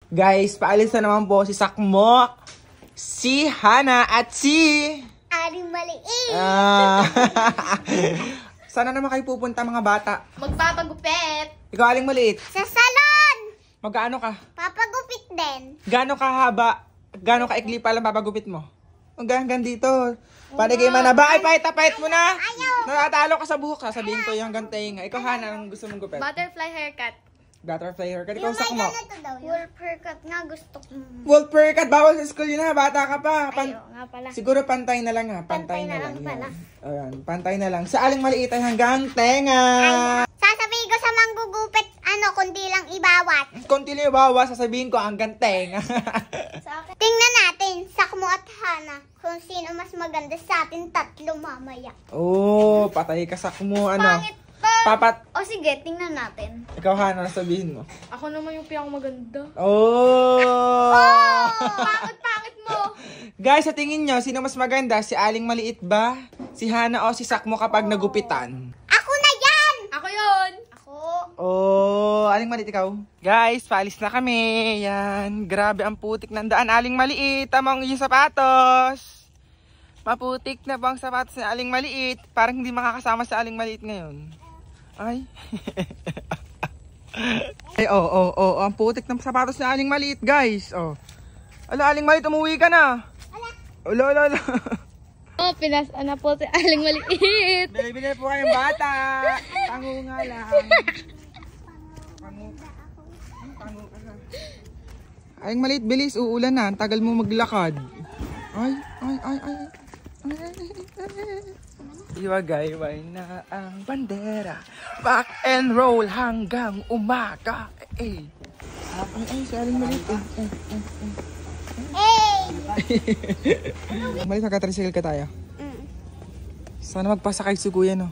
Guys, paalis na naman po si Sakmo, si Hana, at si... Aling maliit. Sana naman kayo pupunta mga bata. Magpapagupit. Ikaw aling maliit. Sa salon. Magkaano ka? Papagupit din. Gaano kahaba? Gaano kaikli pa lang papagupit mo? Hanggang dito. Panigay man na ba? Ay, pahit mo na. Ayaw. Natatalo ka sa buhok. Sasabihin ko yung hanggang tenga. Ikaw, Hana, anong gusto mong gupit? Butterfly haircut. Butterfly haircut. Ikaw, Sakmo. Wolf haircut nga gusto ko. Wolf haircut. Bawal sa school yun ha. Bata ka pa. Ayaw nga pala. Siguro pantay na lang ha. Pantay na lang pala. Ayan, pantay na lang. Sa aling maliit ay hanggang tenga. Sasabihin ko sa manggugupit, kundi lang ibawat. Konti lang yung bawa, sasabihin ko hanggang tenga. Tingnan natin, Sakmo at Hana, kung sino mas maganda sa atin tatlo mamaya. Oh, patay ka Sakmo. Pangit to. Papat. O sige, tingnan natin. Ikaw, Hana, sabihin mo. Ako naman yung pinakamaganda. Oh! Pangit mo. Guys, sa tingin nyo, sino mas maganda? Si aling maliit ba? Si Hana o si Sakmo kapag nagupitan? Ako na yan! Ako yun. Ako. Oh, aling maliit ikaw. Guys, paalis na kami. Yan, grabe ang putik ng daan. Aling maliit, tamang iyong sapatos. Maputik na bang sapatos ng aling maliit? Parang hindi makakasama sa aling maliit ngayon. Ay. Ay, ang putik ng sapatos ng aling maliit, guys. Oh. Ala, aling maliit, umuwi ka na. Ala. Oh, na po si aling maliit. Bili-bili po kayong bata. Tango nga lang. Tango ka na. Aling maliit, bilis. Uulan na. Ang tagal mo maglakad. Ay. Iwagayway na ang bandera. Rock and roll hanggang umaga. Ay, si aling maliit. Maliit, magka-tricycle ka tayo. Sana magpasakay si kuya, no?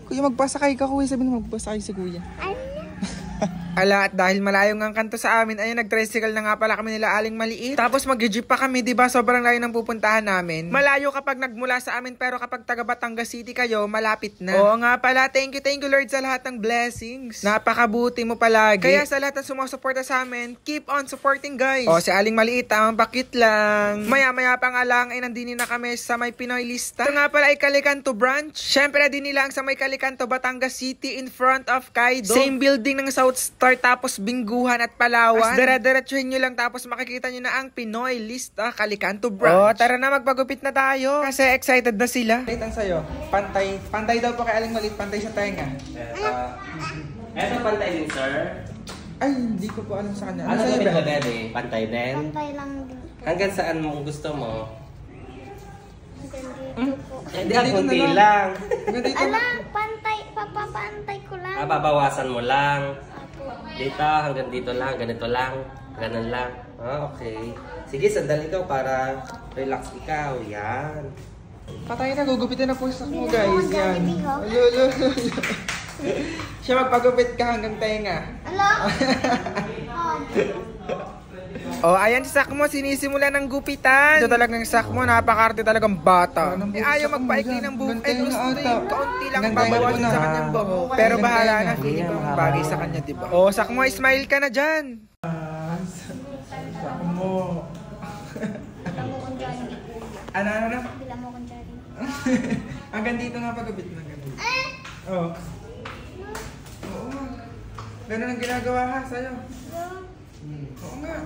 Kuya, magpasakay ka, kuya. Sabi mo, magpasakay si kuya. Ala, at dahil malayo nga ang kanto sa amin, ayun, nag-tricycle na nga pala kami nila aling maliit. Tapos mag-jeep pa kami, diba? Sobrang layo ng pupuntahan namin. Malayo kapag nagmula sa amin, pero kapag taga Batangas City kayo, malapit na. Oo nga pala, thank you Lord sa lahat ng blessings. Napakabuti mo palagi. Kaya sa lahat ng sumusuporta sa amin, keep on supporting, guys. O, si aling maliit, tamang pakit lang. Maya-maya pa nga lang, ay nandini na kami sa may Pinoy Lista. Ito nga pala ay Calicanto branch. Syempre, din nila ang sa may Calicanto, Batangas City in front of Kaido. Same building ng South Star, tapos Bingguhan at Palawan. As dara-diretsuhin nyo lang, tapos makikita nyo na ang Pinoy Lista Calicanto branch. Oh, tara na, magpagupit na tayo. Kasi excited na sila. Wait, ang sayo. Pantay daw po kay aling maliit, pantay sa tenga. Eto pantay din, sir. Ay, hindi ko po alam sa kanya. Ano sabi ko, Bebe? Pantay din? Pantay lang din. Hanggang saan mo gusto mo? Dito po. Hindi, ang kunti lang. Papapantay ko lang. Babawasan mo lang. Dito, hanggang dito lang, ganito lang, ganun lang. Okay. Sige, sandali ikaw para relax ikaw. Yan. Patay na, gugupitin na po sa mo, guys. Yan. Lolo. Siya magpagupit ka hanggang tenga. Hello? Oh, ayan si Sakmo, sinisimula ng gupitan. Ito talagang Sakmo, napakarte talagang bata. Ayaw magpaikli ng buhok. Ay, gusto rin, kaunti lang babawasan sa kanyang buhok. Pero bahala na, feeling ko ang bagay sa kanya, diba? Oh, Sakmo, smile ka na dyan. Sakmo. Bila mo kong Johnny. Ano? Bila mo kong Johnny. Hanggang dito nga pagupit na ganun. Oh. Oo nga. Ganun ang ginagawa ha, sa'yo. Oo nga.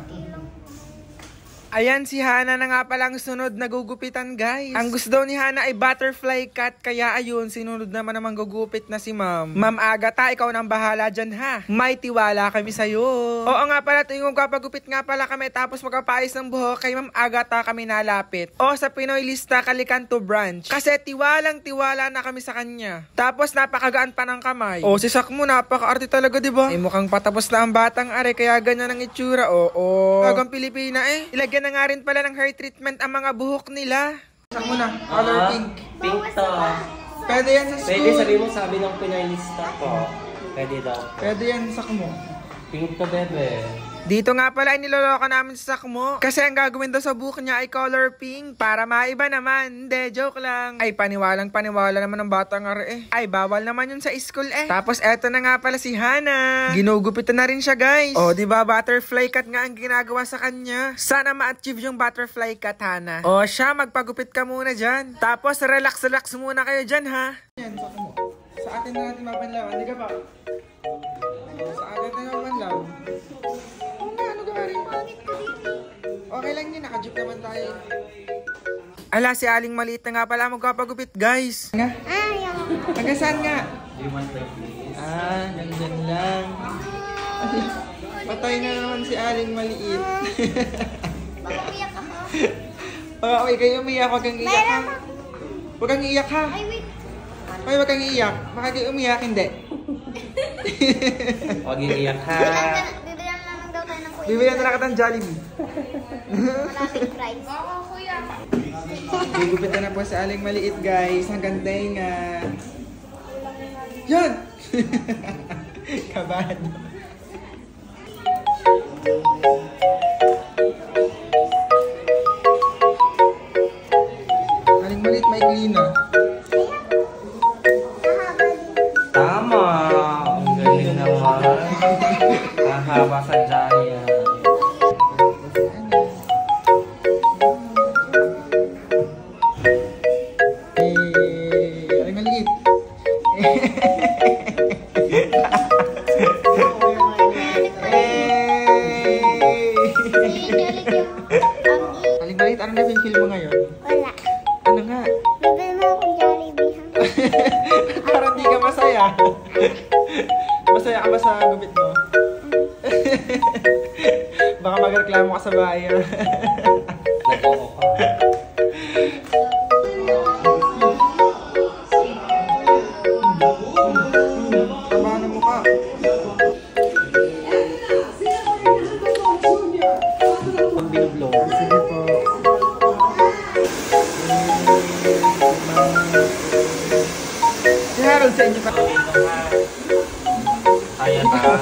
Ayan, si Hana na nga palang sunod na gugupitan, guys. Ang gusto daw ni Hana ay butterfly cut, kaya ayun, sinunod naman namang gugupit na si Ma'am. Ma'am Agatha, ikaw nang bahala dyan, ha? May tiwala kami sa'yo. Oo nga pala, tuwing magpapagupit nga pala kami, tapos magpapaayos ng buhok, kay Ma'am Agatha kami nalapit. O, sa Pinoy Lista, Calicanto branch. Kasi tiwalang-tiwala na kami sa kanya. Tapos napakagaan pa ng kamay. O, si Sakmo, napaka-arte talaga, diba? Ay, mukhang patapos na ang batang are, kaya ganyan ang itsura. Oo. Tagang Pilipina eh. Ilagyan na nga rin pala ng hair treatment ang mga buhok nila. Sakmo na, color pink. Pink to. Pwede yan sa school. Pwede sabi mo, sabi ng Pinoy Lista po. Pwede daw. Pwede yan, Sakmo. Pink to, Bebe. Dito nga pala ay niloloko namin sa Sakmo. Kasi ang gagawin daw sa buhok niya ay color pink. Para maiba naman. Hindi, joke lang. Ay, paniwala naman ng bata nga eh. Ay, bawal naman yun sa school eh. Tapos eto na nga pala si Hana. Ginugupitan na rin siya guys. O, diba butterfly cut nga ang ginagawa sa kanya. Sana ma-achieve yung butterfly cut, Hana. O siya, magpagupit ka muna dyan. Tapos relax muna kayo dyan ha. Yan, Sakmo. Sa atin na natin mapanlaw. Hindi ka pa. Sa atin na mapanlaw. Okay lang yun, naka-jeep naman tayo. Ala, si Aling maliit na nga pala magpapagupit, guys. Nga? Hanggang saan nga? Nandyan lang. Patay na naman si Aling maliit. Baka umiyak ako. Baka okay kayo umiyak, huwag kang iiyak ha. Huwag kang iiyak ha. Ay, wait. Ay, huwag kang iiyak. Baka kayo umiyak, hindi. Huwag iiyak ha. Bibilan lang daw tayo ng kuya. Bibilan na nakatang Jollibee. Maraming fries. Oo, kuya. Gigupitan na po sa Aling maliit, guys. Hanggang nga. Yan! Kabahan. Aling maliit, may glina. Tama. Ang galing naman. Hahaba sa jaya. Aling maliit. Aling maliit, anong na-feel mo ngayon? Wala. Ano nga? Bibilan mo akong Jollibee, ha? Parang di ka masaya. Masaya ka ba sa gupit mo? Baka magreklamo ka sa bahay. Nag-oo ka. Tama na mukha. Pag binublow. Sige po. Si Harold sa inyo pa. Kaya ta.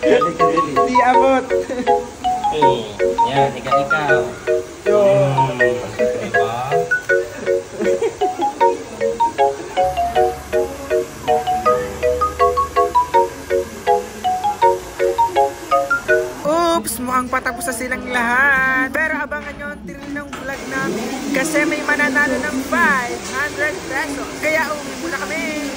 Galing ka din eh. Di abot. Yan, ikaw. Yo. Diba? Oops! Mukhang patapos na silang lahat. Pero abangan nyo ang tiril ng vlog namin. Kasi may mananalo ng 500 pesos. Kaya uwi muna kami.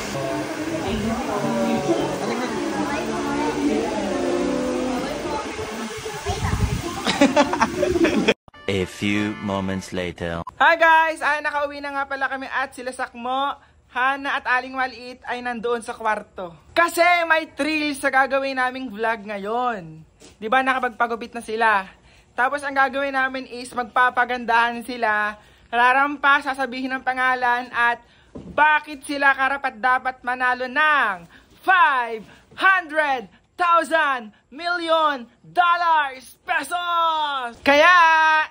A few moments later. Hi guys! Ay, nakauwi na nga pala kami at sila Sakmo, Hana at Aling Maliit ay nandoon sa kwarto. Kasi may thrill sa gagawin naming vlog ngayon. Diba nakapagpagupit na sila? Tapos ang gagawin namin is magpapagandahan sila, rarampa, sasabihin ng pangalan at bakit sila karapat dapat manalo ng 500,000 million dollars pesos! Kaya,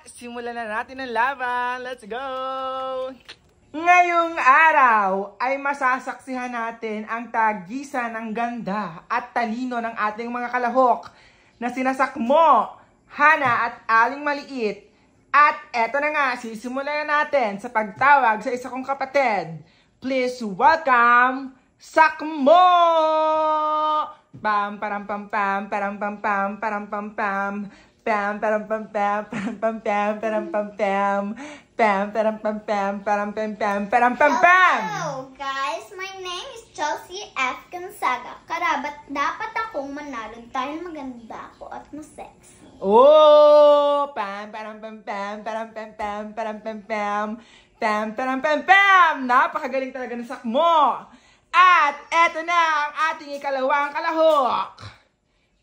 simulan na natin ang laban. Let's go! Ngayong araw ay masasaksihan natin ang tagisan ng ganda at talino ng ating mga kalahok na sina Sakmo, Hana at Aling Maliit. At eto na nga, sisimulan na natin sa pagtawag sa isa kong kapatid. Please welcome Sakmo! Pam param pam pam param pam pam param pam pam pam param pam pam param pam pam param pam pam pam param pam pam param pam pam param pam pam. Hello guys, my name is Chelsea F. Gonzaga. Karabat dapat akong manalo dahil maganda ako at mas-sexy. Oh, pam param pam pam param pam pam param pam pam pam param pam pam. Napakagaling talaga ng Sakmo. At eto na ang ating ikalawang kalahok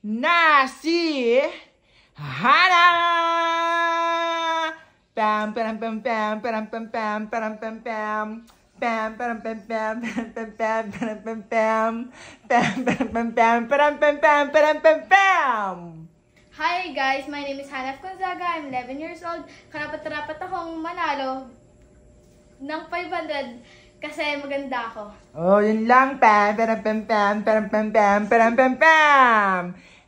na si Hana. Pam param pam pam param pam pam param pam pam pam param pam pam param pam pam param pam pam pam param pam pam param pam pam param pam pam. Hi guys, my name is Hana F. Gonzaga. I'm 11 years old. Karapat-dapat akong manalo ng 500 kasi maganda ako. Oh, yun lang. Pam, param, pam, pam, param, pam, pam, param, pam, pam.